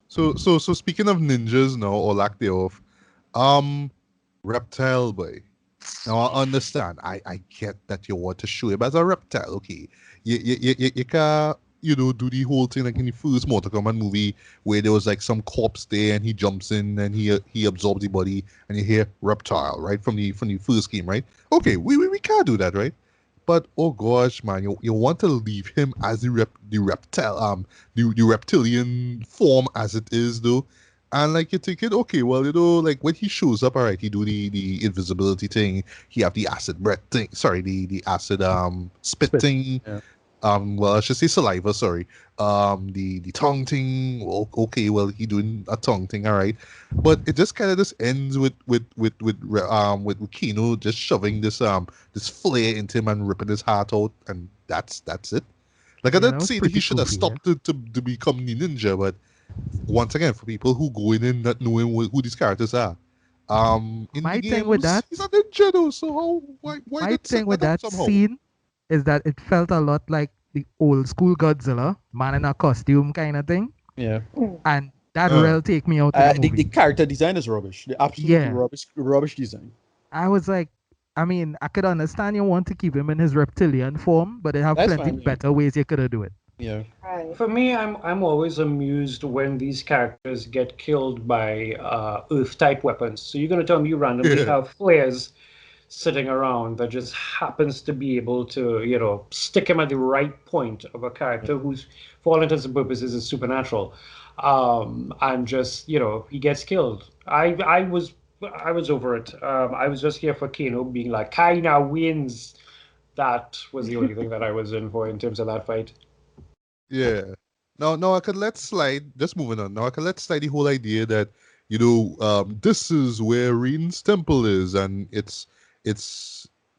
So speaking of ninjas now, or lack thereof, um, reptile boy. Now I understand. I get that you want to show him as a reptile. Okay, you can do the whole thing like in the first Mortal Kombat movie where there was like some corpse there and he jumps in and he absorbs the body and you hear reptile right from the first game, right? Okay, we can't do that, right? But oh gosh, man, you want to leave him as the reptile the reptilian form as it is though. And like you're thinking, okay, well, like when he shows up, all right, he do the invisibility thing, he have the acid breath thing, sorry, the acid spit Spit. thing, Yeah. well, I should say saliva, sorry. The tongue thing, well, okay, well, he doing a tongue thing, all right. But it just kind of just ends with Kino just shoving this flare into him and ripping his heart out, and that's it. Like I Yeah, didn't that was say that he pretty should have goofy. Yeah. stopped to become the ninja, but once again, for people who go in not knowing who these characters are, in the My thing with games, that, he's a ninja though. So why my not set thing with that up that somehow? scene is that it felt a lot like the old school Godzilla, man in a costume kind of thing, Yeah. and that Uh, will take me out of the The movie. character design is rubbish. The absolute Yeah, rubbish design. I was like, I mean, I could understand you want to keep him in his reptilian form, but they have That's plenty fine. Yeah. better ways you could have do it. Yeah. Right. For me, I'm always amused when these characters get killed by Earth type weapons. So you're gonna tell me you randomly yeah. have flares sitting around that just happens to be able to, stick him at the right point of a character who's, for all intents and purposes, is supernatural. And just, he gets killed. I was over it. I was just here for Kano being like, Kaina wins. That was the only thing that I was in for in terms of that fight. Yeah. Now I can let slide. Just moving on. Now I can let slide the whole idea that this is where Reen's temple is, and it's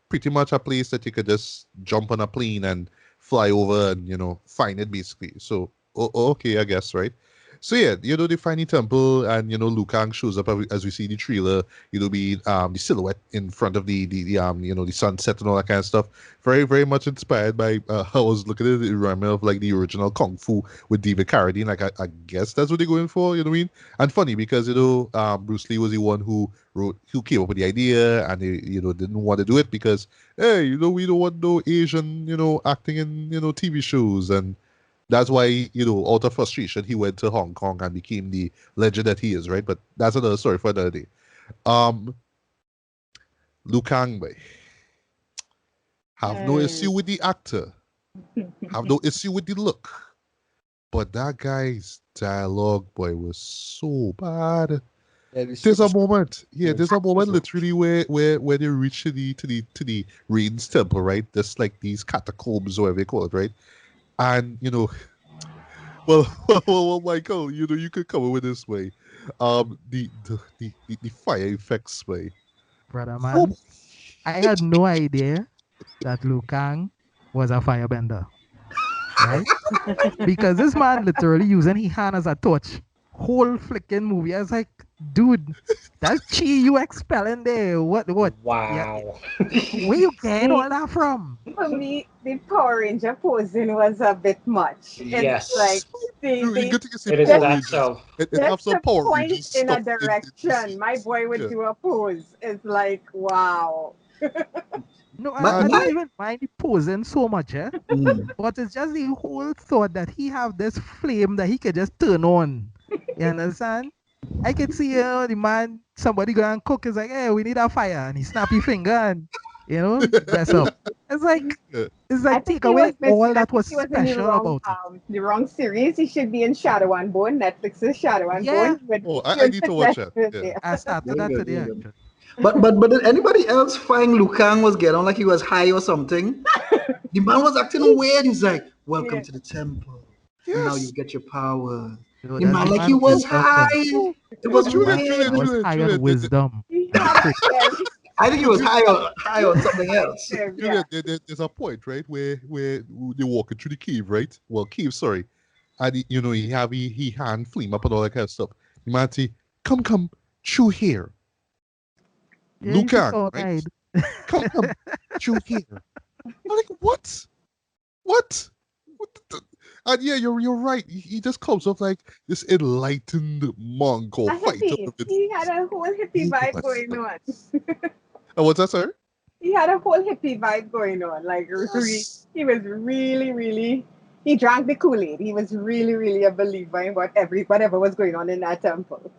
pretty much a place that you could just jump on a plane and fly over and find it basically. So okay, I guess, right. So yeah, they find the temple, and Liu Kang shows up as we see the trailer. Be the silhouette in front of the sunset and all that kind of stuff. Very very much inspired by I was looking at it reminded me of like the original Kung Fu with David Carradine. Like I guess that's what they're going for. You know what I mean? And funny because Bruce Lee was the one who came up with the idea, and he didn't want to do it because hey we don't want no Asian acting in TV shows, and that's why out of frustration he went to Hong Kong and became the legend that he is, right? But that's another story for another day. um Liu Kang, boy, have no issue with the actor, have no issue with the look, but that guy's dialogue, boy, was so bad. Yeah. There's a moment, yeah, Yeah, there's a moment it's literally where they reach to the Raiden's temple, right? Just like these catacombs, or whatever they call it, right? And well, well, Michael, you could come up with this way. The fire effects way. Brother Oh, man, I had no idea that Liu Kang was a firebender, right? Because this man literally using his hand as a torch. Whole flicking movie. I was like, dude, that chi you expelling there. What? Yeah, Wow. where you getting Me, all that from? for me, the Power Ranger posing was a bit much. It's like Yes, the good thing you say it is Power just that Rangers. self. It have just some to Power point Rangers in a stuff in the direction. My scenes. boy would Yeah. do a pose. It's like wow. No, My, I my, don't even mind the posing so much, eh? mm. But it's just the whole thought that he have this flame that he could just turn on. You understand? I could see the man, somebody go and cook. Is like, hey, we need a fire, and he snap his finger and mess up. It's like Yeah. it's I like think take he away was missing. all I that think was he was in special about it. the wrong series. He should be in Shadow and Bone, Netflix's Shadow and Yeah, Bone with Oh, I pure need to watch success that. Yeah. there. I started Very that good, today very good. actually. But did anybody else find Liu Kang was getting on like he was high or something? The man was acting weird. He's like, "Welcome Yeah. to the temple. Now you Yes. get your power." So The that's man the like he man was wisdom high. there. Oh, It oh, was Julian, That Julian, weird. was Julian, high on Julian, wisdom. He That had trick. them. I think he was Julian, high on something else. Yeah. Julian, there's a point, right, where they're walking through the cave, right? Well, cave, sorry. And he have he hand flame up and all that kind of stuff. You might say, come, through here, Yeah, you should Lucan, go right? outside. Come, through here. I'm like, what? What? What And yeah, you're right. He just comes off like this enlightened monk or A fighter. hippie. He had a whole hippie vibe going on. Oh, what's that, sir? He had a whole hippie vibe going on. Like Yes. he was really, really. He drank the Kool-Aid. He was really, really a believer in whatever was going on in that temple.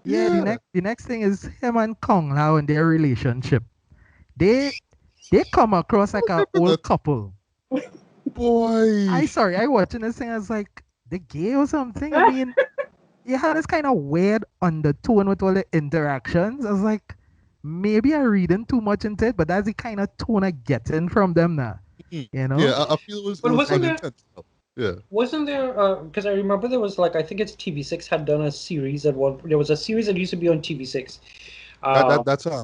Yeah, the next thing is him and Kong Lao and their relationship. They come across like an old couple. Boy. I watching this thing, I was like, they gay or something? I mean, you had this kind of weird undertone with all the interactions. I was like, maybe I'm reading too much into it, but that's the kind of tone I get in from them now. You know? Yeah, I feel it But was wasn't there- unintentional. Yeah. Wasn't there? Because I remember there was like I think it's TV6 had done a series that there was a series that used to be on TV6.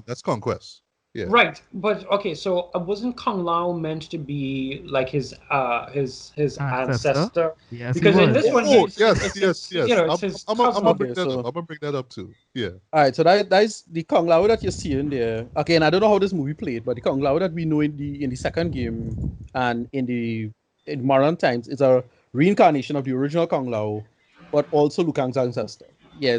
That's Conquest. Yeah. Right, but okay, so wasn't Kung Lao meant to be like his ancestor? Yes, he Because in was. this one, Oh, it's yes. you know, it's his I'm gonna cousin. bring that so- up. I'm gonna bring that up too. Yeah. All right, so that is the Kung Lao that you're seeing there. Okay, and I don't know how this movie played, but the Kung Lao that we know in the second game and in modern times is a reincarnation of the original Kung Lao, but also Liu Kang's ancestor. Yeah,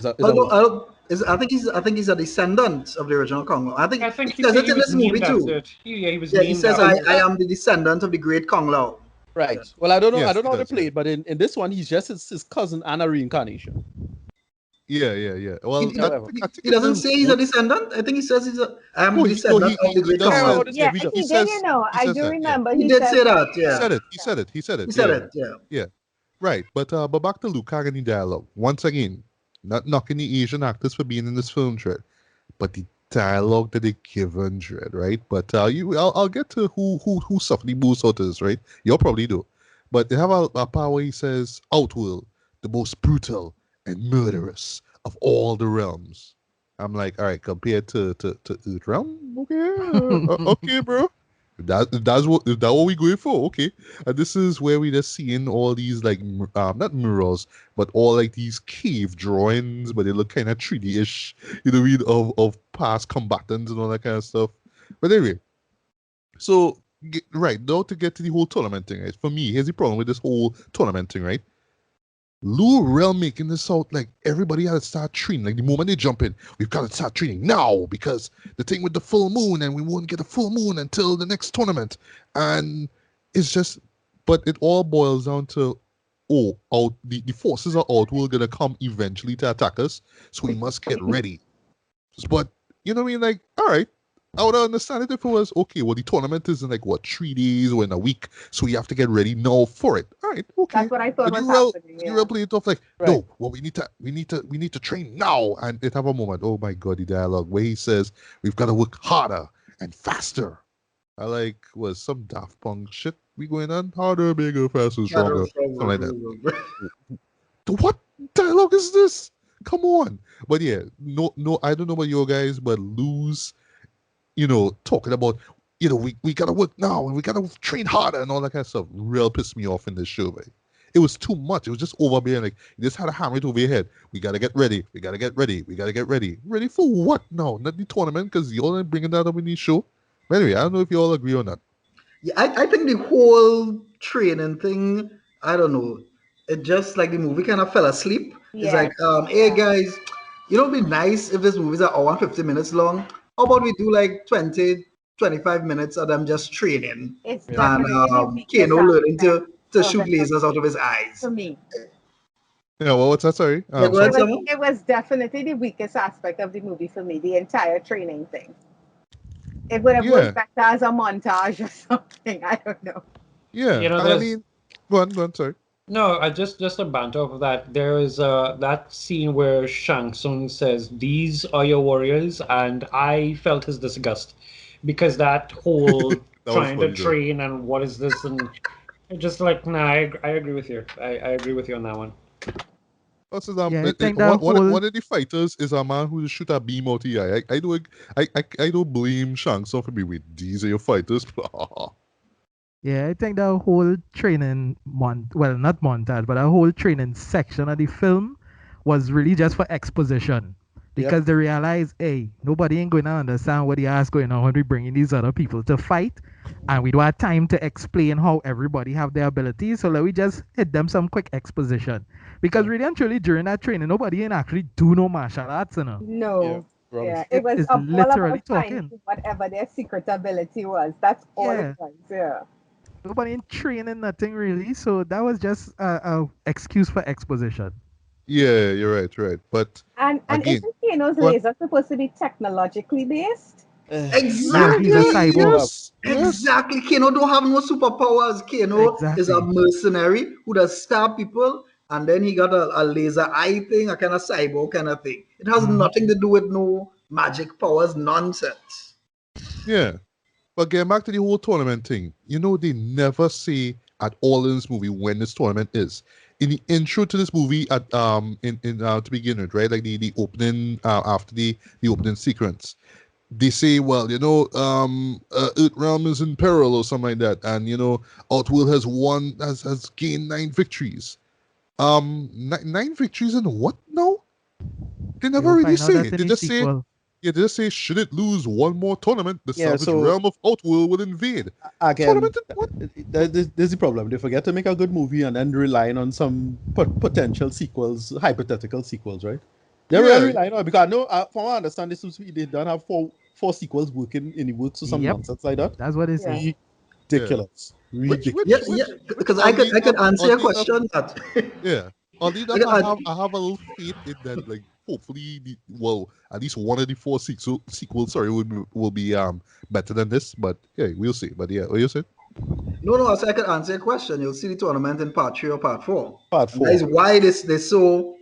I think he's a descendant of the original Kong Lao. I think he says said it in this movie named too. after it. Yeah, he was Yeah, he named says after I it. am the descendant of the great Kong Lao. right. Well, I don't know. Yes, I don't know he how they does, played, but in this one, he's just his cousin and a reincarnation. Yeah. Well, He, I however. think he doesn't it say he's a descendant. I think he says I am No, the he- no, descendant he- of the he great does Kong say Lao. it. Yeah, He he does- did, says- you know. he I says do that, yeah. remember. He did said say that, He yeah. said it. He said it. He said yeah. it, yeah. Right. But back to Liu Kang and the dialogue. Once again, not knocking the Asian actors for being in this film, Dread, but the dialogue that they given, Dread, right? But I'll get to who suffered the most out of this, right? You'll probably do. But they have a part where he says, Outworld, the most brutal and murderous of all the realms. I'm like, all right, compared to Earth realm, okay, okay, bro. If that's what we going for, okay. And this is where we just seeing all these like not murals, but all like these cave drawings, but they look kind of 3D-ish, you know, what I mean, of past combatants and all that kind of stuff. But anyway, so right now to get to the whole tournament thing, right? For me, here's the problem with this whole tournament thing, right? Lou real making this out like everybody had to start training. Like the moment they jump in, we've got to start training now because the thing with the full moon and we won't get a full moon until the next tournament. And it's just, but it all boils down to, the forces are out. We're going to come eventually to attack us. So we must get ready. But, you know what I mean? Like, all right. I would understand it if it was okay. Well, the tournament is in like what 3 days or in a week, so we have to get ready now for it. All right, okay. That's what I thought But was happening. you play it off like Right. no. Well, we need to train now, and it have a moment. Oh my god, the dialogue where he says we've got to work harder and faster. I like was some Daft Punk shit we going on harder, bigger, faster, stronger, something like that. What dialogue is this? Come on. But yeah, no, I don't know about you guys, but lose. You know, talking about, you know, we gotta work now and we gotta train harder and all that kind of stuff. Real pissed me off in this show, man. It was too much. It was just overbearing. Like you just had to hammer it over your head. We gotta get ready. We gotta get ready. We gotta get ready. Ready for what? No, not the tournament because y'all ain't bringing that up in the show. But anyway, I don't know if you all agree or not. Yeah, I think the whole training thing, I don't know. It just like the movie kind of fell asleep. It's Yeah. like, hey guys, you know, it'd be nice if this movie's an hour and 50 minutes long. How about we do like 20, 25 minutes of them just training It's and definitely the weakest Kano learning to aspect shoot of the lasers out of his eyes. for me. Yeah, well, what's that? Sorry. Yeah, go ahead, It Summer. was, it was definitely the weakest aspect of the movie for me, the entire training thing. It would have Yeah. worked better as a montage or something. I don't know. Yeah, You know, I there's- mean, go on, sorry. No, I just a banter off of that. There is that scene where Shang Tsung says, "These are your warriors," and I felt his disgust because that whole That was trying funny, to though. train and what is this and just like nah, I agree with you. I agree with you on that one. What's his Yeah, I think one, that whole- one of the fighters is a man who shoot a beam out the eye. I don't blame Shang Tsung for being with these are your fighters. Yeah, I think the whole training not montage, but a whole training section of the film was really just for exposition. because they realize, hey, nobody ain't going to understand what the ass going on when we bringing these other people to fight, and we don't have time to explain how everybody have their abilities. So let we just hit them some quick exposition. Because really and truly during that training, nobody ain't actually do no martial arts, you know. Yeah, No. rubbish. Yeah, It it was is all literally about finding talking. whatever their secret ability was. That's all it Yeah. was. Yeah. Nobody ain't training nothing really. So that was just a excuse for exposition. Yeah, you're right. But And again, isn't Kano's what? laser supposed to be technologically based? Yeah, he's a Exactly. cyborg. Yes. Exactly. Kano don't have no superpowers. Kano is a Exactly. mercenary who does stab people, and then he got a laser eye thing, a kind of cyborg kind of thing. It has Mhm. nothing to do with no magic powers nonsense. Yeah. But getting back to the whole tournament thing, they never say at all in this movie when this tournament is. In the intro to this movie, at in to begin with, right, like the opening after the opening sequence, they say, well, Earth Realm is in peril or something like that, and Outworld has gained 9 victories. Nine victories in what now? They You never will really find out say that it. in They the just say, sequel. yeah, they just say, should it lose one more tournament, the Yeah, Savage so Realm of Outworld will invade. again, Tournament in what? there's the problem. They forget to make a good movie and then relying on some potential sequels, hypothetical sequels, right? They're really Yeah, relying on it because I know, from what I understand, they don't have four sequels working in the works or some Yep. nonsense like that. That's what they Yeah. say. yeah. Ridiculous, Which, Yeah, which, ridiculous. yeah. which, which Because oddly I enough, could answer your oddly enough, question that yeah. Oddly I enough, could, I have a little faith in that. Like, hopefully, at least one of the four sequels, sorry, will be better than this. But yeah, we'll see. But yeah, what you said? no, so I could answer your question. You'll see the tournament in part 3 or part 4. Part And that is four. why they're so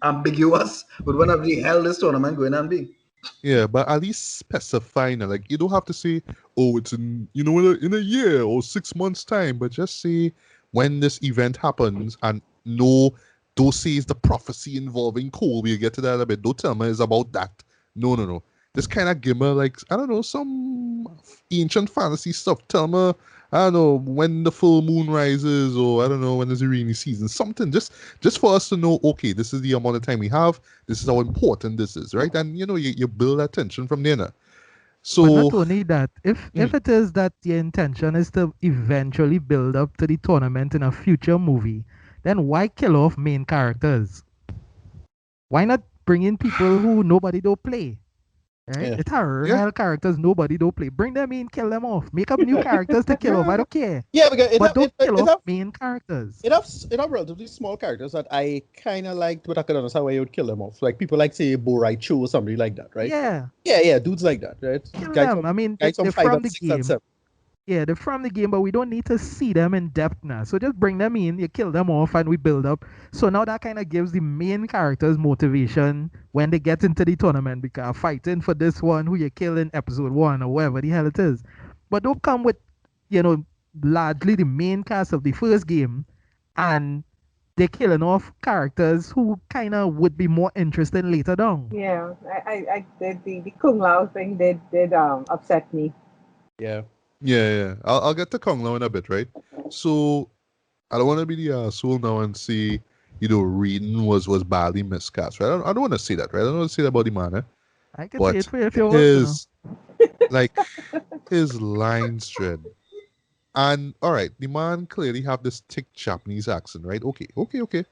ambiguous with whenever the hell this tournament going on be. Yeah, but at least specifying it. Like, you don't have to say, oh, it's in a year or 6 months time, but just say when this event happens, and no, don't say it's the prophecy involving Cole. We'll get to that in a bit. Don't tell me it's about that. No, no, no. Just kind of give me, like, I don't know, some ancient fantasy stuff. Tell me, I don't know, when the full moon rises, or I don't know, when there's a rainy season. Something just for us to know, okay, this is the amount of time we have. This is how important this is, right? And you build that tension from there. Now. But not So, only that, if it is that the intention is to eventually build up to the tournament in a future movie, then why kill off main characters? Why not bring in people who nobody don't play? Right? Yeah, It's our yeah, real characters nobody don't play. Bring them in, kill them off. Make up new characters to kill off. I yeah, don't care. yeah, because But don't kill off main characters. it have relatively small characters that I kind of liked, but I could understand why you would kill them off. Like people like say Bo Raichu or somebody like that, right? Yeah, Yeah, dudes like that, right? kill them. I mean, Guys from they're five from and the six and game. seven. Yeah, they're from the game, but we don't need to see them in depth now. So just bring them in, you kill them off, and we build up. So now that kind of gives the main characters motivation when they get into the tournament because fighting for this one who you kill in episode 1 or whatever the hell it is. But don't come with, you know, largely the main cast of the first game and they're killing off characters who kind of would be more interesting later down. Yeah. I the Kung Lao thing did upset me. Yeah. yeah. I'll get to Kong Lao in a bit, right? So I don't want to be the asshole now and say, reading was badly miscast, right? I don't want to say that, right? I don't want to say that about the man, I can say it but for you if you want to know. his like his lines thread. And all right, the man clearly have this thick Japanese accent, right? Okay.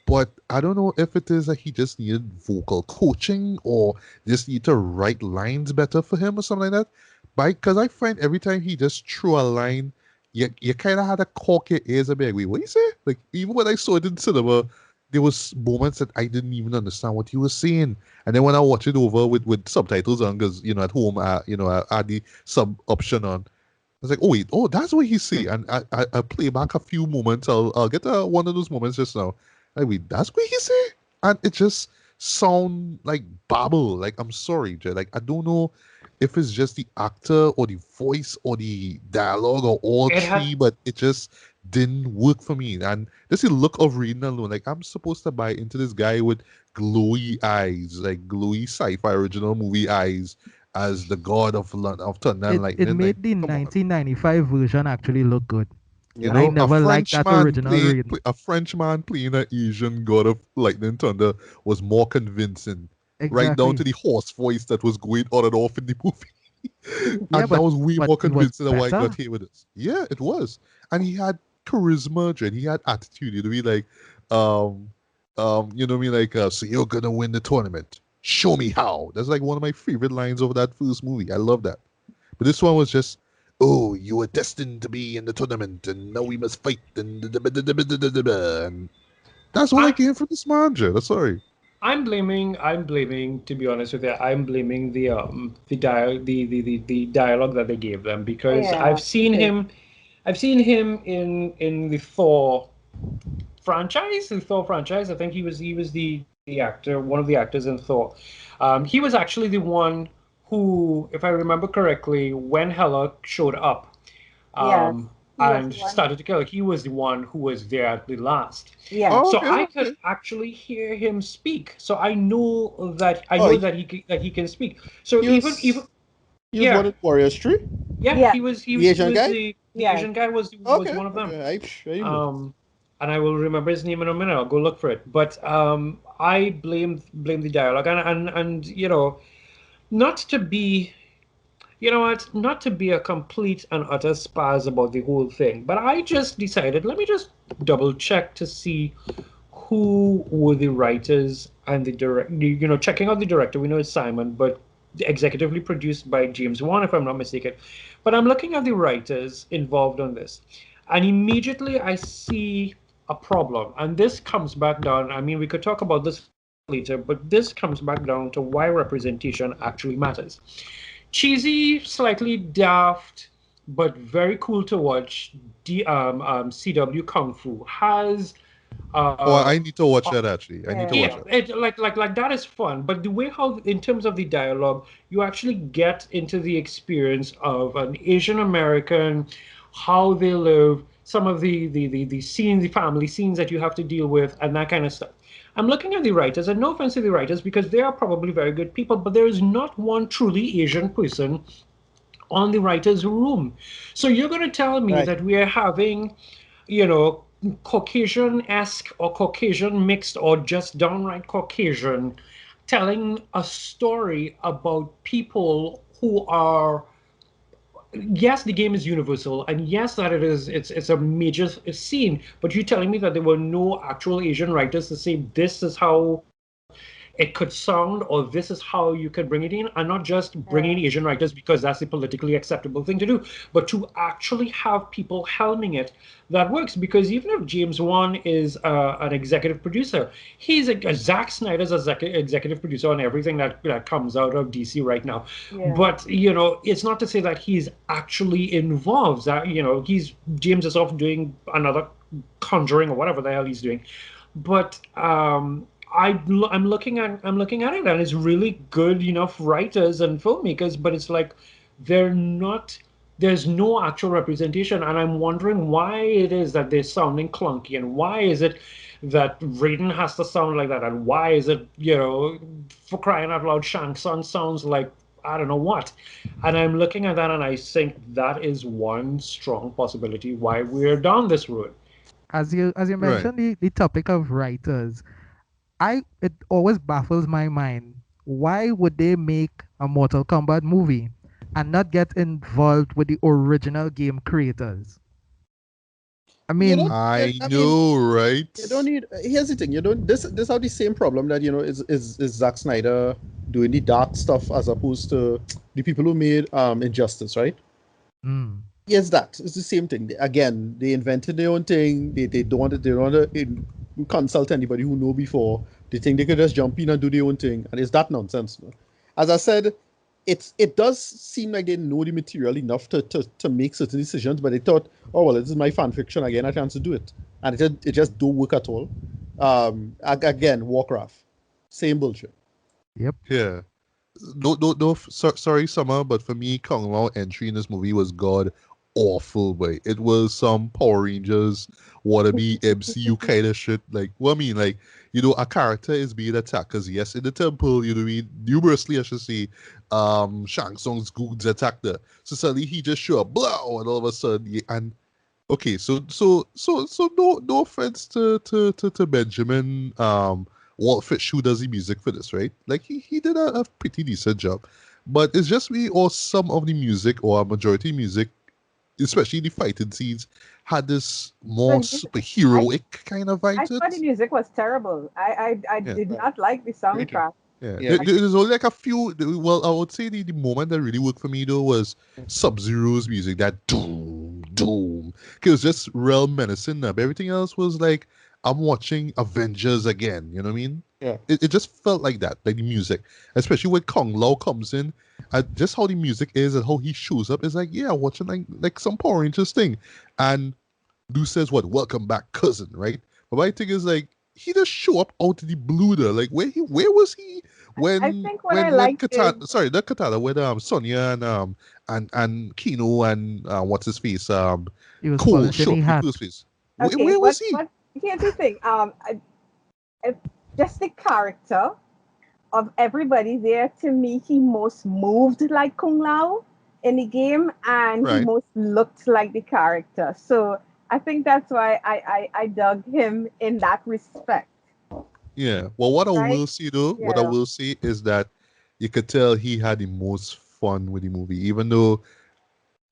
But I don't know if it is that he just needed vocal coaching or just need to write lines better for him or something like that. Because I find every time he just threw a line, you kind of had to cock your ears a bit. Wait, what you say? Like, even when I saw it in cinema, there was moments that I didn't even understand what he was saying. And then when I watch it over with subtitles on, because, at home, I had the sub option on, I was like, oh wait, that's what he say. And I play back a few moments. I'll get to one of those moments just now. Like, wait, that's what he say? And it just sound like babble. Like, I'm sorry, Jay. Like, I don't know if it's just the actor or the voice or the dialogue or all It had three, but it just didn't work for me. And just the look of reading alone, like I'm supposed to buy into this guy with glowy eyes, like glowy sci-fi original movie eyes, as the god of thunder and It lightning. Like, made the come on. 1995 version actually look good. You I know, a never liked French that man original read. a French man playing an Asian god of lightning thunder was more convincing right down Exactly. to the horse voice that was going on and off in the movie. Yeah, And that was way but more he was convincing than why he better. got here with us. Yeah, it was. And he had charisma, Jen. He had attitude. You know what I mean? You know what I mean? Like, so you're gonna win the tournament. Show me how. That's like one of my favorite lines of that first movie. I love that. But this one was just, oh, you were destined to be in the tournament, and now we must fight. And that's what I I, came from this manager. That's sorry. I'm blaming, to be honest with you, I'm blaming the dialogue that they gave them because Yeah, okay. I've seen him in the Thor franchise. I think he was the actor, one of the actors in Thor. He was actually the one who, if I remember correctly, when Hela showed up, Yes, um, he was and the one. started to kill, he was the one who was there at the last. Yeah. Oh, So okay, I could okay. actually hear him speak. So I Oh, know that he can speak. So even he was yeah, one of Warriors 3? yeah, Yeah. The Asian guy? the Yes. Asian guy was Okay, one of them. okay. I didn't know. Um, and I will remember his name in a minute. I'll go look for it. But I blame the dialogue and not to be not to be a complete and utter spaz about the whole thing, but I just decided, let me just double check to see who were the writers and the direct. Checking out the director, we know it's Simon, but executively produced by James Wan, if I'm not mistaken. But I'm looking at the writers involved on this, and immediately I see a problem. And this comes back down. I mean, we could talk about this later, but this comes back down to why representation actually matters. Cheesy, slightly daft, but very cool to watch. CW Kung Fu has Oh, uh, I need to watch that actually. I need to Yeah. watch yeah, that. like that is fun, but the way how, in terms of the dialogue, you actually get into the experience of an Asian American, how they live, some of the scenes, the family scenes that you have to deal with, and that kind of stuff. I'm looking at the writers, and no offense to the writers, because they are probably very good people, but there is not one truly Asian person on the writers' room. So you're going to tell me Right. that we are having, you know, Caucasian-esque or Caucasian mixed or just downright Caucasian telling a story about people who are, yes, the game is universal, and yes, that it's a major scene, but you're telling me that there were no actual Asian writers to say this is how it could sound, or this is how you could bring it in, and not just bringing in Yeah. Asian writers because that's the politically acceptable thing to do, but to actually have people helming it that works. Because even if James Wan is an executive producer, he's Zack Snyder's executive producer on everything that comes out of DC right now. Yeah. But it's not to say that he's actually involved. He's James is off doing another Conjuring or whatever the hell he's doing. But I'm looking at it, and it's really good enough writers and filmmakers, but it's like they're not. There's no actual representation, and I'm wondering why it is that they're sounding clunky, and why is it that Raiden has to sound like that, and why is it, for crying out loud, Shang Tsung sounds like I don't know what. And I'm looking at that, and I think that is one strong possibility why we're down this road. As you Right. mentioned the topic of writers, it always baffles my mind. Why would they make a Mortal Kombat movie and not get involved with the original game creators? I You don't. mean, I I mean, know, right? you don't need. Here's the thing. You don't. This have the same problem that is Zack Snyder doing the dark stuff as opposed to the people who made Injustice, right? mm, Yes, that it's the same thing. Again, they invented their own thing. They don't want to consult anybody who know before. They think they could just jump in and do their own thing, and it's that nonsense. No? As I said, it does seem like they know the material enough to make certain decisions, but they thought, oh well, this is my fan fiction again, I chance to do it, and it just don't work at all. Again, Warcraft, same bullshit. yep. Yeah. No, sorry, Summer, but for me, Kung Lao entry in this movie was god awful, boy. It was some Power Rangers wannabe MCU kind of shit. Like, what I mean, like, a character is being attacked because yes, in the temple, numerously, I should say, Shang Tsung's goons attacked her. So suddenly he just show up, blow, and all of a sudden, and okay, so no offense to Benjamin, Walt Fish, who does the music for this, right? Like he did a pretty decent job. But it's just me or some of the music or a majority music, especially the fighting scenes, had this more The music, I superheroic kind of vibe I to thought the it. music was terrible. I Yeah. did Right. not like the Me too. soundtrack. Yeah, Yeah. there's only like a few. Well, I would say the moment that really worked for me though was Sub Zero's music. That doom, doom. 'Cause it was just real menacing. But everything else was like I'm watching Avengers again. You know what I mean? Yeah. It just felt like that, like the music, especially when Kung Lao comes in. Just how the music is and how he shows up is like, yeah, watching like some Power Rangers thing. And Lou says, "What? Welcome back, cousin." Right? But my thing is like he just show up out of the blue there. Like where was he I when think what I liked is Katana? Sorry, not Katana. When Sonya and Kino and what's his face He was Cole polishing show up his in the hat. first place. okay. Where was he? What here's the thing. I, just the character of everybody there, to me, he most moved like Kung Lao in the game, and he Right. most looked like the character. So I think that's why I dug him in that respect, Yeah. Well, what I right? will say though, what I Yeah. will say is that you could tell he had the most fun with the movie, even though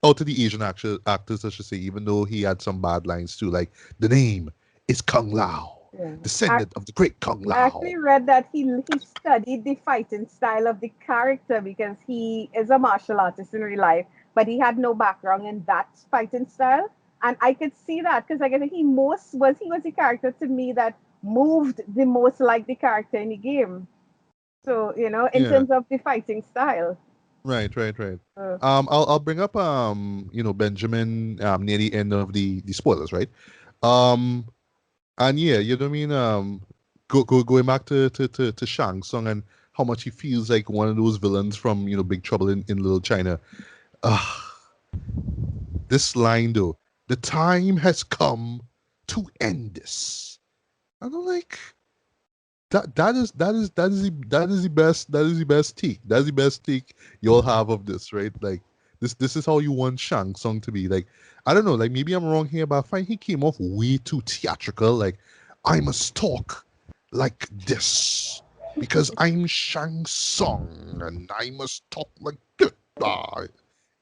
out of the Asian actors, I should say, even though he had some bad lines too, like the name is Kung Lao, Yeah. descendant of the great Kung I actually Lao. read that he studied the fighting style of the character because he is a martial artist in real life, but he had no background in that fighting style. And I could see that because like I think he was the character to me that moved the most like the character in the game. So, in Yeah. terms of the fighting style. Right. Uh, I'll bring up Benjamin near the end of the spoilers, right? Um, and yeah, you know what I mean. Going back to Shang Tsung and how much he feels like one of those villains from Big Trouble in Little China. Ah, this line though, the time has come to end this. And I'm like, that is the best take. That's the best take you'll have of this, right? Like this is how you want Shang Tsung to be. Like I don't know, like maybe I'm wrong here, but I find he came off way too theatrical. Like I must talk like this because I'm Shang Tsung and I must talk like this. Ah,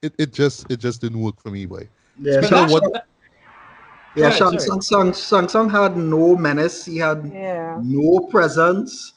it just didn't work for me, boy. Yeah, But Speaking of that, what, that go Yeah, ahead. Sorry. Shang Tsung had no menace. He had yeah. no presence,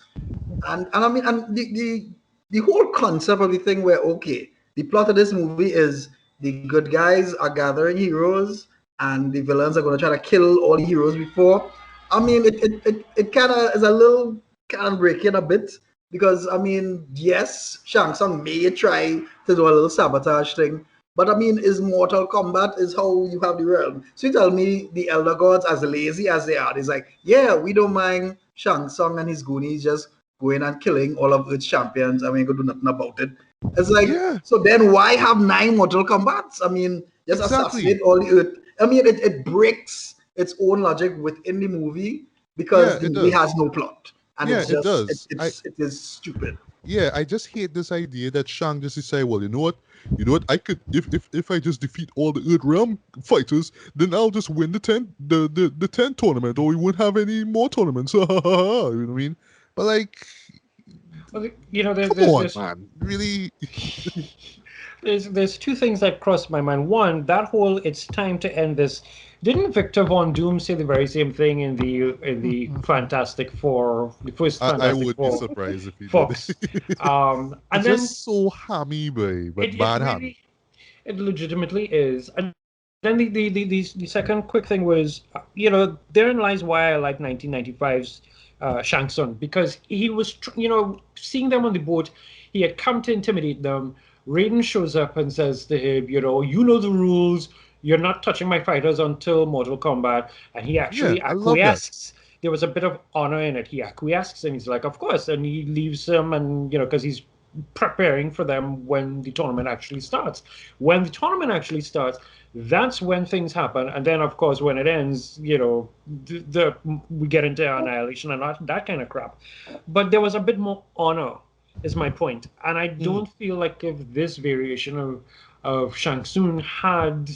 and I mean, and the whole concept of the thing where okay, the plot of this movie is the good guys are gathering heroes, and the villains are going to try to kill all the heroes before. I mean, it kind of is a little kind of breaking a bit because I mean, yes, Shang Tsung may try to do a little sabotage thing, but I mean, is Mortal Kombat is how you have the realm. So you tell me the Elder Gods, as lazy as they are, it's like, yeah, we don't mind Shang Tsung and his goonies just going and killing all of Earth's champions. I mean, gonna do nothing about it. It's like, yeah, so then why have 9 Mortal Kombats? I mean, just exactly. assassinate all the Earth. I mean, it breaks its own logic within the movie because Yeah, the it movie has does. no plot. And Yeah, it's it just, does. it is stupid. Yeah, I just hate this idea that Shang just decide, well, you know what, I could if I just defeat all the Earth Realm fighters, then I'll just win the 10 tournament, or we won't have any more tournaments. You know what I mean? But like, Well, you know, there, come there's on, there's man, really? there's two things that crossed my mind. One, that whole "it's time to end this." Didn't Victor Von Doom say the very same thing in the Fantastic Four, the first I Fantastic would be Four, surprised if he did. Fox? And It's then just so hammy, boy, but it bad hammy. really, it legitimately is. And then the second quick thing was, therein lies why I like 1995's Shang Tsung, because he was, seeing them on the boat, he had come to intimidate them. Raiden shows up and says to him, you know the rules. You're not touching my fighters until Mortal Kombat. And he Yeah, actually I love that. acquiesces. There was a bit of honor in it. He acquiesces and he's like, of course. And he leaves them, and, because he's preparing for them when the tournament actually starts. When the tournament actually starts, that's when things happen. And then, of course, when it ends, we get into annihilation and that kind of crap. But there was a bit more honor, is my point. And I Mm, don't feel like if this variation of Shang Tsung had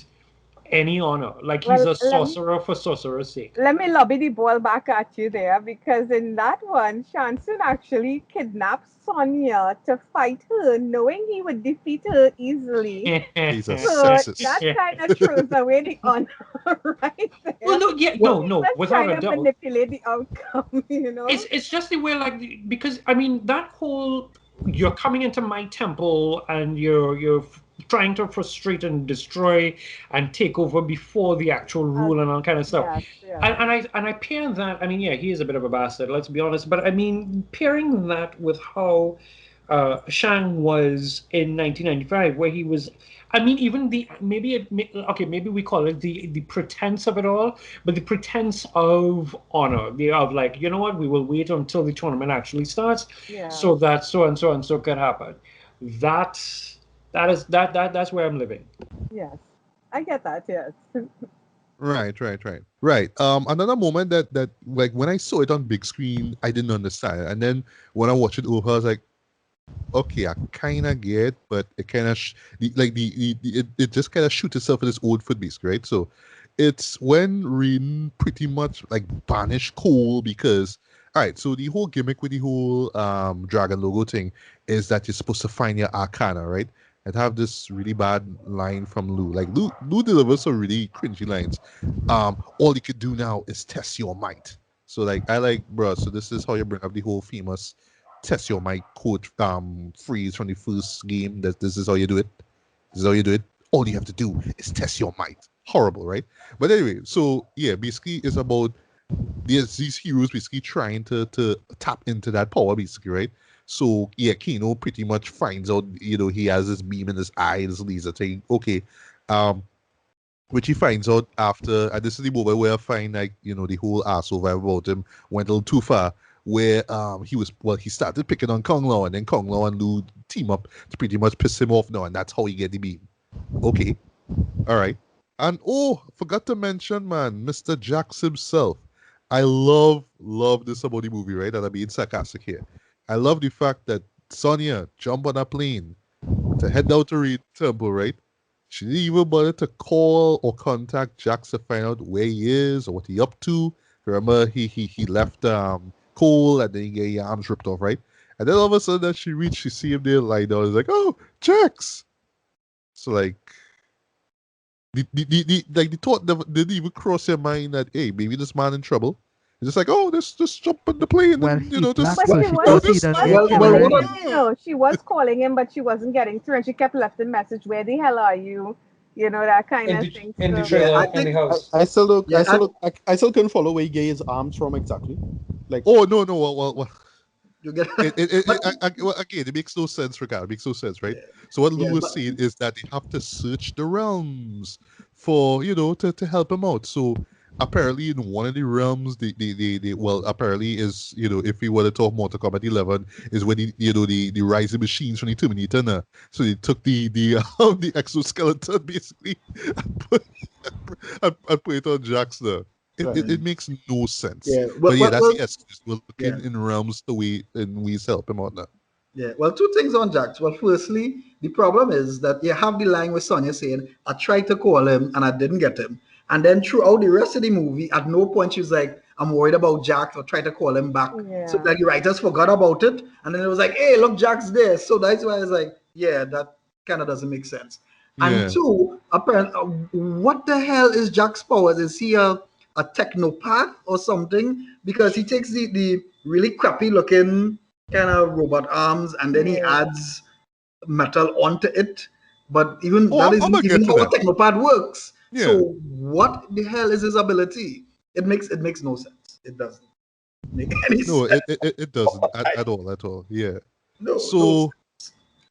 any honor. Like he's Well, a sorcerer for sorcerer's sake. let me lobby the ball back at you there, because in that one, Shanson actually kidnapped Sonia to fight her, knowing he would defeat her easily. He's a So sexist. that kind of throws away the honor right Well, there. no, yeah, Well, no, Let's without kind a of doubt. manipulate the outcome, you know? It's just the way, like, because I mean that whole you're coming into my temple and you're trying to frustrate and destroy and take over before the actual rule and all kind of stuff. Yes, yes. And I pair that. I mean, yeah, he is a bit of a bastard. Let's be honest. But I mean, pairing that with how Shang was in 1995, where he was. I mean, even the maybe we call it the pretense of it all, but the pretense of honor, the of like, you know what, we will wait until the tournament actually starts, Yeah. so that so and so and so can happen. That's where I'm living. Yes. I get that, yes. Right. Another moment that like when I saw it on big screen, I didn't understand, and then when I watched it over, I was like, okay, I kind of get, but it kind of it just kind of shoots itself in its own foot, basically, right? So it's when Rin pretty much like banished Cole because, all right, so the whole gimmick with the whole dragon logo thing is that you're supposed to find your arcana, right? And have this really bad line from Lou. Like Lou delivers some really cringy lines. All you could do now is test your might. So like I like, bro. So this is how you bring up the whole famous test your might quote freeze from the first game. That this is how you do it. This is how you do it. All you have to do is test your might. Horrible, right? But anyway, so yeah, basically it's about these heroes basically trying to tap into that power, basically, right? So yeah, Kano pretty much finds out, he has this beam in his eye, this laser thing. Okay. Which he finds out after, and this is the moment where I find like, the whole asshole vibe about him went a little too far, where he started picking on Kung Lao, and then Kung Lao and Lu team up to pretty much piss him off now, and that's how he get the beam. Okay. All right. And forgot to mention, man, Mr. Jax himself. I love this about the movie, right? And I'm being sarcastic here. I love the fact that Sonya jumped on a plane to head down to Reed Temple, right? She didn't even bother to call or contact Jax to find out where he is or what he up to. Remember, he left Cole and then he get his arms ripped off, right? And then all of a sudden, as she reached, she see him there lying down. It's like, oh, Jax. So like, the thought didn't even cross your mind that, hey, maybe this man in trouble. It's just like, oh, let's just jump on the plane Well, and he just black, But so she she was, thought he doesn't but get Well, killed well, already. what she was calling him, but she wasn't getting through, and she kept left a message, "Where the hell are you?" That kind In of the thing. in the So, Yeah, I trailer, in the think house. I still don't. Yeah, I still couldn't follow where he get his arms from exactly. Like, Oh no, well, you get. it, But well, again, it makes no sense, Ricardo. It makes no sense, right? So what Lou yeah, was but saying is that they have to search the realms for, to help him out. So apparently in one of the realms, well, apparently is, if we were to talk Mortal Kombat 11, is when the rising machines from the Terminator. So they took the exoskeleton basically and put it on Jax there. It makes no sense. yeah, But yeah, that's well, the excuse. We're yeah. looking in realms to we and we help him out now. Yeah, well, two things on Jax. Well, firstly, the problem is that you have the line with Sonya saying, I tried to call him and I didn't get him. And then throughout the rest of the movie, at no point she was like, I'm worried about Jax or try to call him back. So yeah. like the writers forgot about it. And then it was like, hey, look, Jax there. So that's why I was like, yeah, that kind of doesn't make sense. And Yeah. two, apparently, what the hell is Jack's powers? Is he a technopath or something? Because he takes the really crappy looking kind of robot arms and then he Yeah. adds metal onto it. But even Oh, that I'm gonna isn't even get to how a that. technopath works. Yeah. So what the hell is his ability? It makes no sense. It doesn't make any No, sense. it doesn't at all. Yeah. No So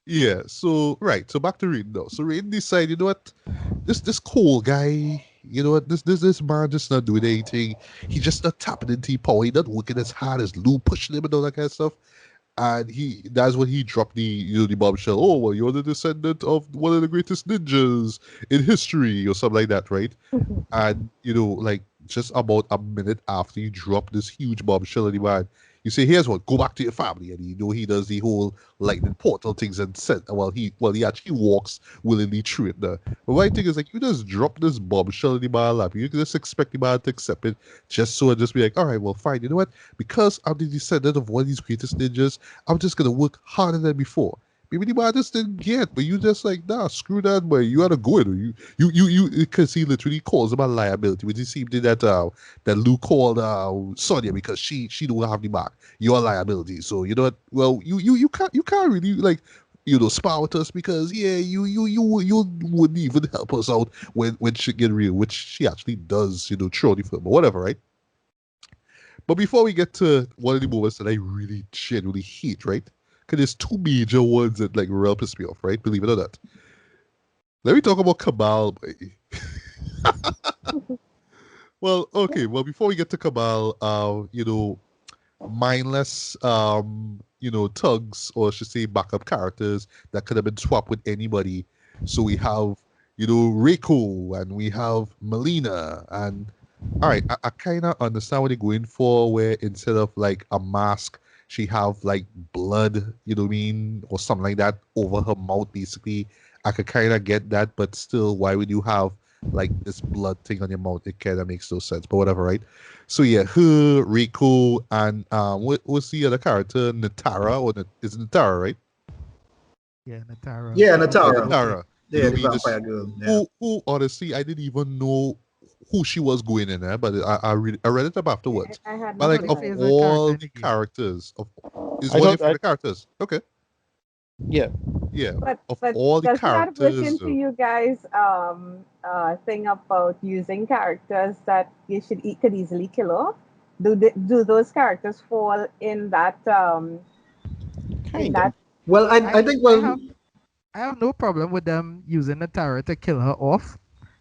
yeah, so right. So back to Raiden though. So Raiden decided, you know what? This Cole guy, you know what, this man just not doing anything. He just not tapping into power. He not working as hard as Lou pushing him and all that kind of stuff. And that's when he dropped the bombshell. Oh well, you're the descendant of one of the greatest ninjas in history, or something like that, right? And like just about a minute after he dropped this huge bombshell in the man, You say, here's what, go back to your family, and he does the whole lightning portal things and said, he actually walks willingly through it. But my thing is like, you just drop this bombshell in the bar lap. You can just expect the bar to accept it, just be like, all right, well, fine. You know what? Because I'm the descendant of one of these greatest ninjas, I'm just gonna work harder than before. Maybe the man just didn't get, but you just like, nah, screw that, boy. You gotta go in. Because he literally calls him a liability, which he seemed to that Luke called Sonya because she don't have the mark. You're a liability. So you know what? Well, you can't really like spar with us because you wouldn't even help us out when shit get real, which she actually does, throughout the film or whatever, right? But before we get to one of the moments that I really genuinely hate, right? Because there's two major ones that like real piss me off, right? Believe it or not. Let me talk about Kabal, boy. Well, okay. Well, before we get to Kabal, mindless, thugs, or I should say backup characters that could have been swapped with anybody. So we have, Riku, and we have Molina, and all right, I kind of understand what they're going for, where instead of like a mask, she have like blood, you know what I mean, or something like that over her mouth, basically. I could kind of get that, but still, why would you have like this blood thing on your mouth? It kind of makes no sense, but whatever, right? So yeah, her, Riku, and what's the other character? Natara, or is it Natara, right? Yeah, Natara. Yeah, Yeah, Natara. Natara. You Yeah, know the me, this vampire girl. Yeah. who honestly I didn't even know who she was going in there, but I read it up afterwards. I had But no like My clue of either. favorite character all in the the game. characters, is I one of your thought, favorite characters? Okay, yeah. yeah. But Of all the doesn't that work characters, into you guys thing about using characters that you could easily kill off? Do those characters fall in Kind of. that Well, I I think I well, have I have no problem with them using Natara to kill her off.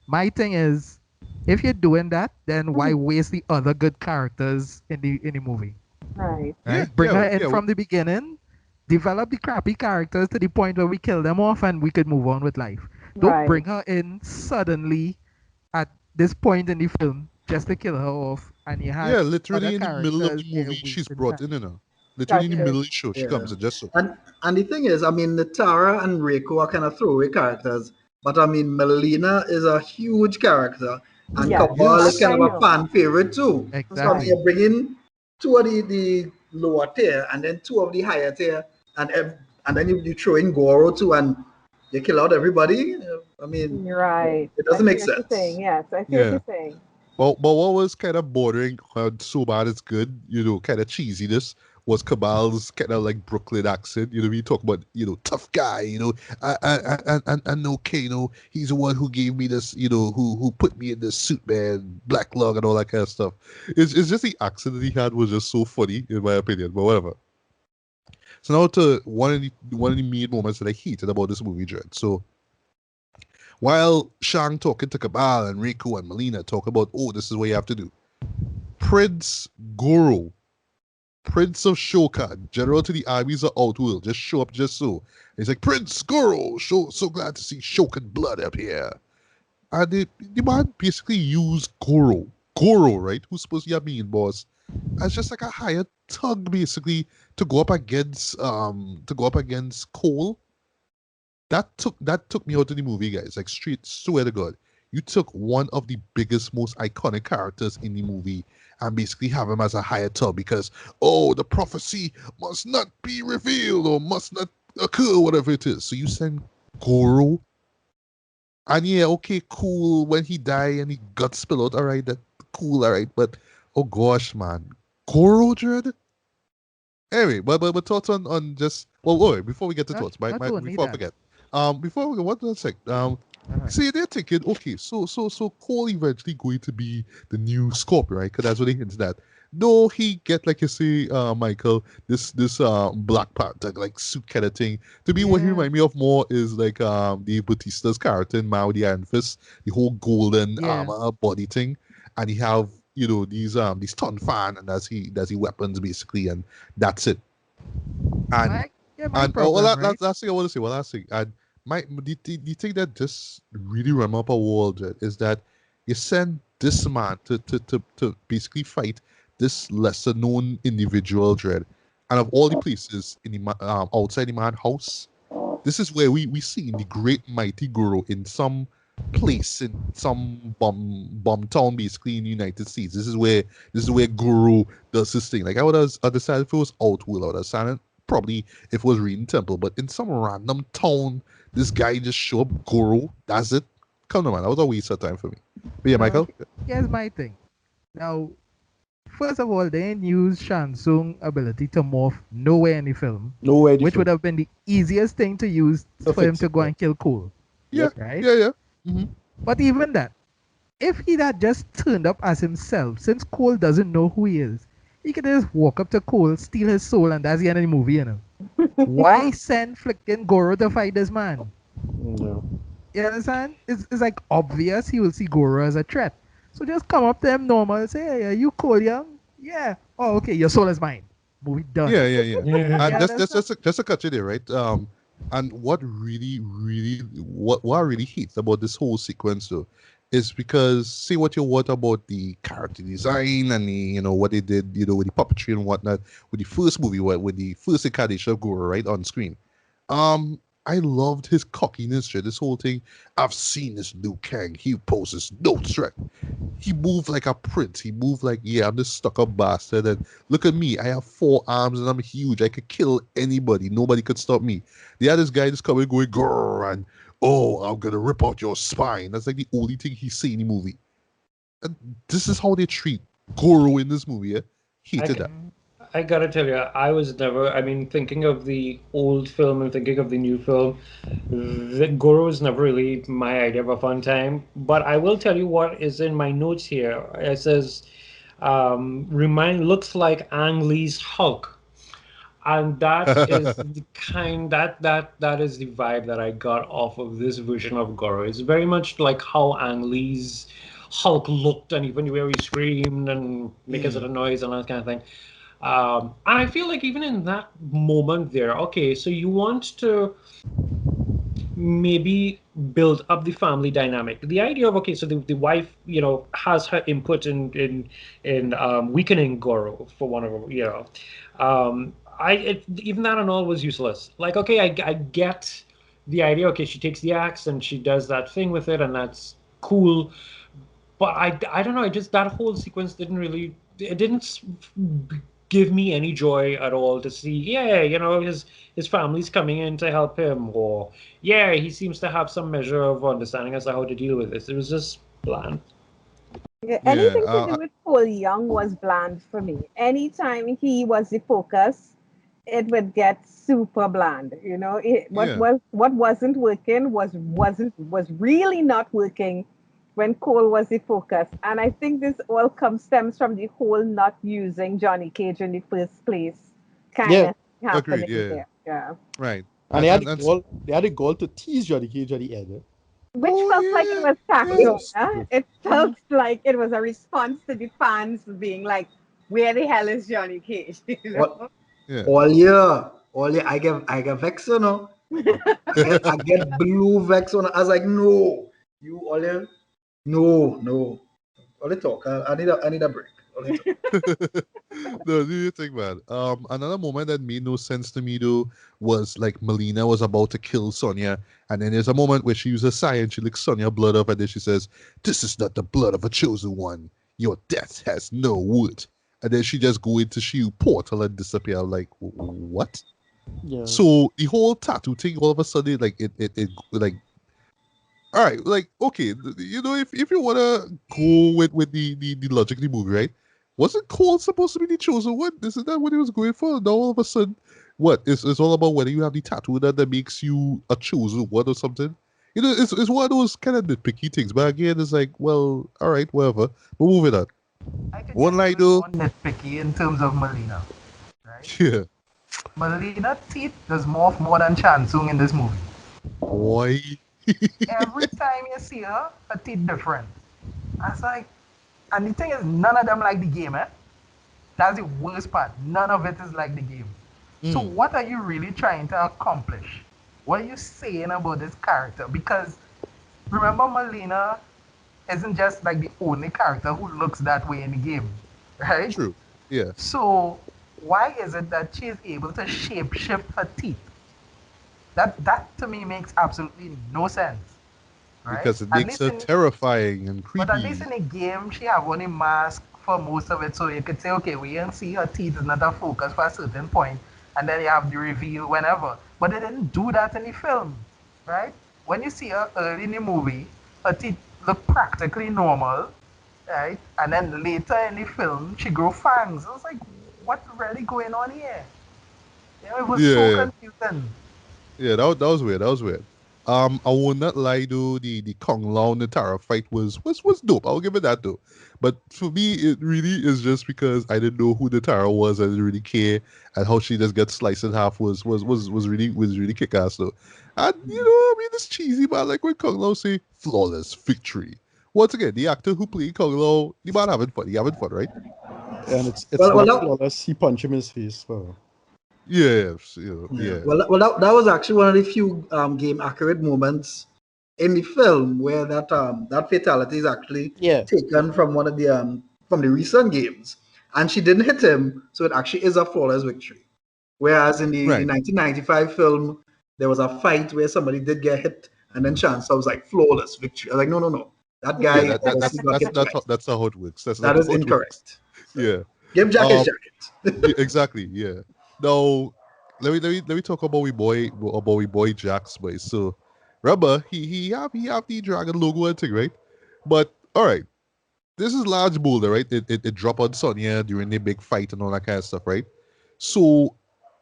My thing is, if you're doing that, then why Mhm. waste the other good characters in the movie? Right. yeah, Right? Bring yeah, her in yeah. from the beginning, develop the crappy characters to the point where we kill them off and we could move on with life. Don't Right. bring her in suddenly at this point in the film just to kill her off, and you had Yeah, other literally in the middle of characters the there movie, she's wasting brought time. in, literally in That's the true. middle of the show, she yeah. comes in just so. And the thing is, I mean, Natara and Reiko are kind of throwaway characters, but I mean, Melina is a huge character, and Yes. Kabal is That Yes, kind I of a know. fan favorite too. So I mean, Right. exactly. you're bringing two of the lower tier, and then two of the higher tier, and then you throw in Goro too, and you kill out everybody. I mean, Right. it I doesn't make see what you're saying. sense. Yes, I see what Yeah. you're saying. Well, but what was kind of bordering so bad it's good, kind of cheesiness was Cabal's kind of like Brooklyn accent. We talk about, tough guy, and okay, he's the one who gave me this, who put me in this suit, man, black lung and all that kind of stuff. It's just the accent that he had was just so funny, in my opinion, but whatever. So now to one of the main moments that I hated about this movie, Dread. So while Shang talking to Cabal and Riku and Molina talk about, oh, this is what you have to do. Prince Goro, Prince of Shokan, General to the armies of Outworld, just show up just so. He's like, Prince Goro, so glad to see Shokan blood up here. And the man basically used Goro, right? Who's supposed to be a mean boss, as just like a hired thug, basically, to go up against Cole. That took me out of the movie, guys. Like straight, swear to God, you took one of the biggest, most iconic characters in the movie and basically have him as a hired tub because the prophecy must not be revealed or must not occur, whatever it is. So you send Goro, and yeah, okay, cool. When he die and he guts spill out, all right, that cool, all right. But oh gosh, man, Goro, Dread. Anyway, but thoughts on just wait, before we get to thoughts, Not only before I that. forget, before we go, what was I say? Uh-huh. See, they're thinking, okay, so Cole eventually going to be the new Scorpion, right? Because that's what he hints at. No, he get like you say, Michael, this Black Panther like suit kind of thing. To me, what he Yeah, remind me of more is like the Batista's character in Mao the Iron Fist, the whole golden yeah. armor body thing, and he have these stun fan and that's he weapons basically, and that's it. And My and oh, well, problem, right? last thing I want to say, last thing, and the thing that just really run up a wall, Jet, is that you send this man to basically fight this lesser known individual dread. And of all the places in the outside the man house, this is where we see the great mighty Guru in some place in some bomb town basically in the United States. This is where Guru does his thing. Like I would understand if it was Outworld, I would understand it probably if it was Reading Temple, but in some random town, this guy just show up, Guru, that's it. Come on, man, that was a waste of time for me. But yeah, Michael. Here's my thing. Now, first of all, they didn't use Shansung's ability to morph nowhere in the film, Nowhere. which would have been the easiest thing to use To for him fix to it, go yeah. and kill Cole. Yeah, Right? yeah. Mm-hmm. But even that, if he had just turned up as himself, since Cole doesn't know who he is, he could just walk up to Cole, steal his soul, and that's the end of the movie, you know. Why send flicking Goro to fight this man? No. You understand? It's like obvious he will see Goro as a threat. So just come up to him normal and say, hey, are you Cole Young? Yeah. Oh, okay, your soul is mine. Movie done. Yeah. And Yeah, just to cut you there, right? And what I really hate about this whole sequence though, is because say what you want about the character design and the what they did, with the puppetry and whatnot with the first movie, with the first incarnation of Goro right on screen. I loved his cockiness, shit. This whole thing. I've seen this Liu Kang. He poses no threat. He moved like a prince. He moved like, yeah, I'm this stuck-up bastard. And look at me. I have 4 arms and I'm huge. I could kill anybody. Nobody could stop me. They had this guy just coming going, grrr, and oh, I'm gonna rip out your spine. That's like the only thing he say in the movie. And this is how they treat Goro in this movie. Yeah? Hated that. I gotta tell you, I was never. I mean, thinking of the old film and thinking of the new film, the Goro was never really my idea of a fun time. But I will tell you what is in my notes here. It says, looks like Ang Lee's Hulk, and that is the kind that is the vibe that I got off of this version of Goro. It's very much like how Ang Lee's Hulk looked, and even where he screamed and making sort of noise and that kind of thing. And I feel like even in that moment there, okay, so you want to maybe build up the family dynamic. The idea of, okay, so the wife, has her input in weakening Goro, for one of them, even that and all was useless. Like, okay, I get the idea. Okay, she takes the axe and she does that thing with it, and that's cool. But I don't know. That whole sequence didn't give me any joy at all to see. Yeah, his family's coming in to help him, or yeah, he seems to have some measure of understanding as to how to deal with this. It was just bland. Yeah, anything to do with Cole Young was bland for me. Anytime he was the focus, it would get super bland. What wasn't working was really not working when Cole was the focus. And I think this all stems from the whole not using Johnny Cage in the first place kind of happening there. Yeah. Right. And they had the goal to tease Johnny Cage at the end. Which felt like it was tacky. It felt like it was a response to the fans being like, where the hell is Johnny Cage? Yeah. All year, I get vex, I get blue vex on. I was like, no, you all year, no. All the talk. I need a break. No, do you think, man? Another moment that made no sense to me though was like Molina was about to kill Sonya, and then there's a moment where she uses Sai and she licks Sonya blood up, and then she says, "This is not the blood of a chosen one. Your death has no wood." And then she just go into shield portal and disappear. I'm like, what? Yeah. So the whole tattoo thing, all of a sudden, like it like. All right, like okay, if you wanna go with the logic of the movie, right? Wasn't Cole supposed to be the chosen one? Isn't that what he was going for? Now all of a sudden, what? It's all about whether you have the tattoo that makes you a chosen one or something. It's one of those kind of nitpicky things. But again, it's like, well, all right, whatever. But moving on. One line though. Nitpicky in terms of Molina, right? Yeah. Molina teeth does more than Shansung in this movie. Boy. Every time you see her teeth different. I was like, and the thing is, none of them like the game, eh? That's the worst part. None of it is like the game. So what are you really trying to accomplish? What are you saying about this character? Because remember, Molina isn't just like the only character who looks that way in the game, right? True. Yeah, So why is it that she is able to shape shift her teeth? That to me makes absolutely no sense, right? because it At makes least her in terrifying and But at least creepy. in a game, she have on a mask for most of it, so you could say, okay, we can see her teeth is not a focus for a certain point, and then you have the reveal whenever. But they didn't do that in the film, right? When you see her early in the movie, her teeth look practically normal, right? And then later in the film, she grow fangs. I was like, what's really going on here? You know, it was so Yeah, confusing. yeah, that was weird. That was weird. I will not lie though. The Kung Lao Natara fight was dope. I'll give it that though. But for me, it really is just because I didn't know who Natara was. I didn't really care, and how she just gets sliced in half was really kick ass though. And I mean, it's cheesy, but like when Kung Lao say flawless victory. Once again, the actor who played Kung Lao, the man having fun. He having fun, right? And it's Well, not that, flawless. He punched him in his face. So. Yeah, yeah. yeah. That was actually one of the few game accurate moments in the film where that fatality is actually Yeah. taken from one of the recent games, and she didn't hit him, so it actually is a flawless victory. Whereas in the Right. 1995 film, there was a fight where somebody did get hit, and then Chancellor was like flawless victory. I was like, no, no, no, that Yeah, guy obviously got hit twice. that's how it works. That's not That is how it works. incorrect. So Yeah. give Jack his Um. jacket. Yeah, exactly. Yeah. Now, let me talk about we boy Jack's boy. So, remember he have the dragon logo and thing, right? But all right, this is large boulder, right? It drop on Sonya during the big fight and all that kind of stuff, right? So,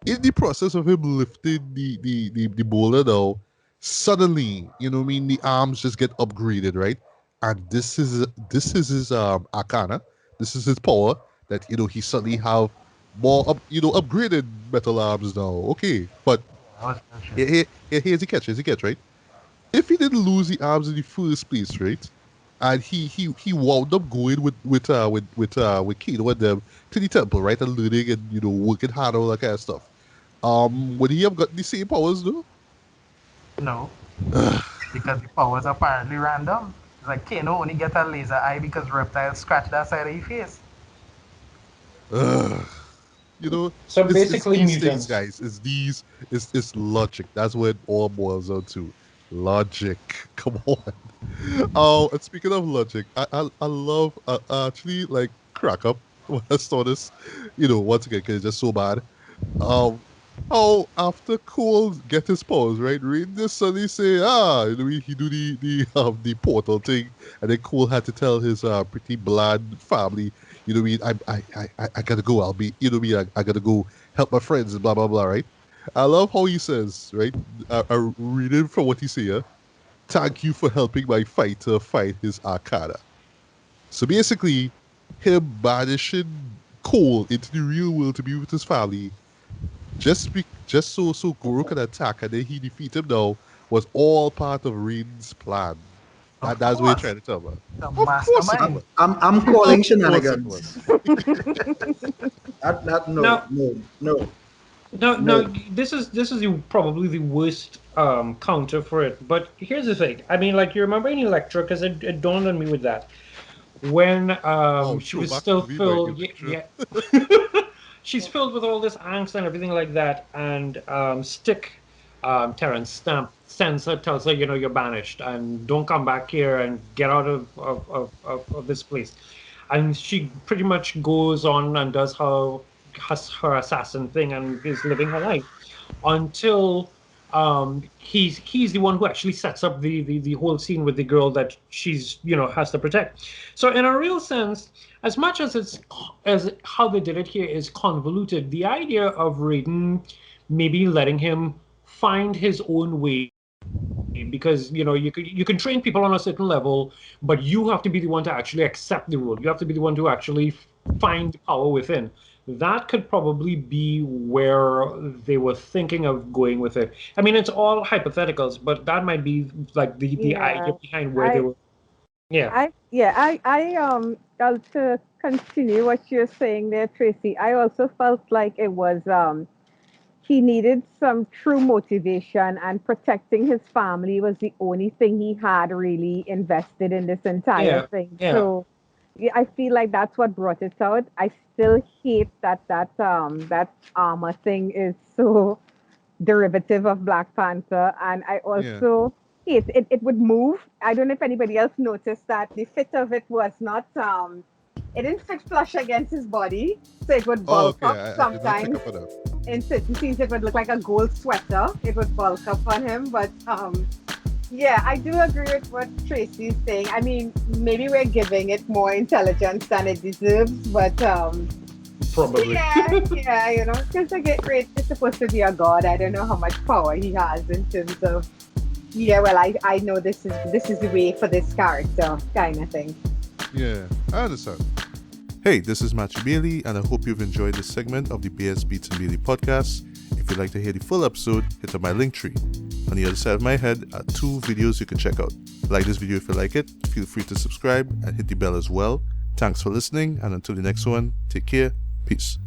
in the process of him lifting the boulder, though, suddenly, what I mean, the arms just get upgraded, right? And this is his arcana. This is his power that he suddenly have more upgraded metal arms now. Okay, but That was bullshit. here's the catch. Here's the catch, right? If he didn't lose the arms in the first place, right? And he wound up going with Kano and them to the temple, right? And learning and working hard and all that kind of stuff. Would he have got the same powers though? No, because the powers are apparently random. It's like Kano only get a laser eye because Reptile scratched that side of his face. Ugh. You know, So it's basically these things, mutants. guys. It's logic. That's what it all boils down to. Logic. Come on. Oh, and speaking of logic, I love actually like crack up when I saw this. Once again, 'cause it's just so bad. Um, how after Cole get his powers, right? Rain just suddenly say, he do the portal thing, and then Cole had to tell his pretty bland family, I gotta go. I'll be, I gotta go help my friends and blah blah blah, right? I love how he says, right? I read it from what he say here. Thank you for helping my fighter fight his Arcana. So basically, him banishing Cole into the real world to be with his family just so Guru can attack and then he defeat him now was all part of Rain's plan. Of That's what you're course, trying to tell me. the Of course it mastermind. was. I'm Of calling course it shenanigans. was. That no, Now, no, no, no, no. this is probably the worst counter for it. But here's the thing. I mean, like you remember in Electra, because it dawned on me with that when Oh, she show was back to still me like filled. Yeah, Electra. yeah. She's filled with all this angst and everything like that. And Stick, Terrence Stamp sends her, tells her, you're banished and don't come back here and get out of this place. And she pretty much goes on and does her assassin thing and is living her life until he's the one who actually sets up the whole scene with the girl that she's has to protect. So in a real sense, as much as it's as how they did it here is convoluted, the idea of Raiden maybe letting him find his own way, because you can train people on a certain level, but you have to be the one to actually accept the rule. You have to be the one to actually find power within. That could probably be where they were thinking of going with it. I mean, it's all hypotheticals, but that might be like the idea Yeah. behind where they I were. Yeah. To continue what you're saying there, Tracy, I also felt like it was he needed some true motivation, and protecting his family was the only thing he had really invested in this entire Yeah. thing. Yeah. So I feel like that's what brought it out. I still hate that armor thing is so derivative of Black Panther, and I Yeah. also hate it would move. I don't know if anybody else noticed that the fit of it was not it didn't fit flush against his body, so it would Oh, bulk okay. up I did not pick sometimes. up on that. In certain scenes, it would look like a gold sweater. It would bulk up on him, but yeah, I do agree with what Tracy's saying. I mean, maybe we're giving it more intelligence than it deserves, but Probably. yeah, because it's supposed to be a god. I don't know how much power he has in terms of. Yeah, well, I know this is the way for this character kind of thing. Yeah, I understand. Hey, this is Matthew Bailey, and I hope you've enjoyed this segment of the BS Beats and Bailey podcast. If you'd like to hear the full episode, hit up my link tree. On the other side of my head are 2 videos you can check out. Like this video if you like it, feel free to subscribe and hit the bell as well. Thanks for listening, and until the next one, take care. Peace.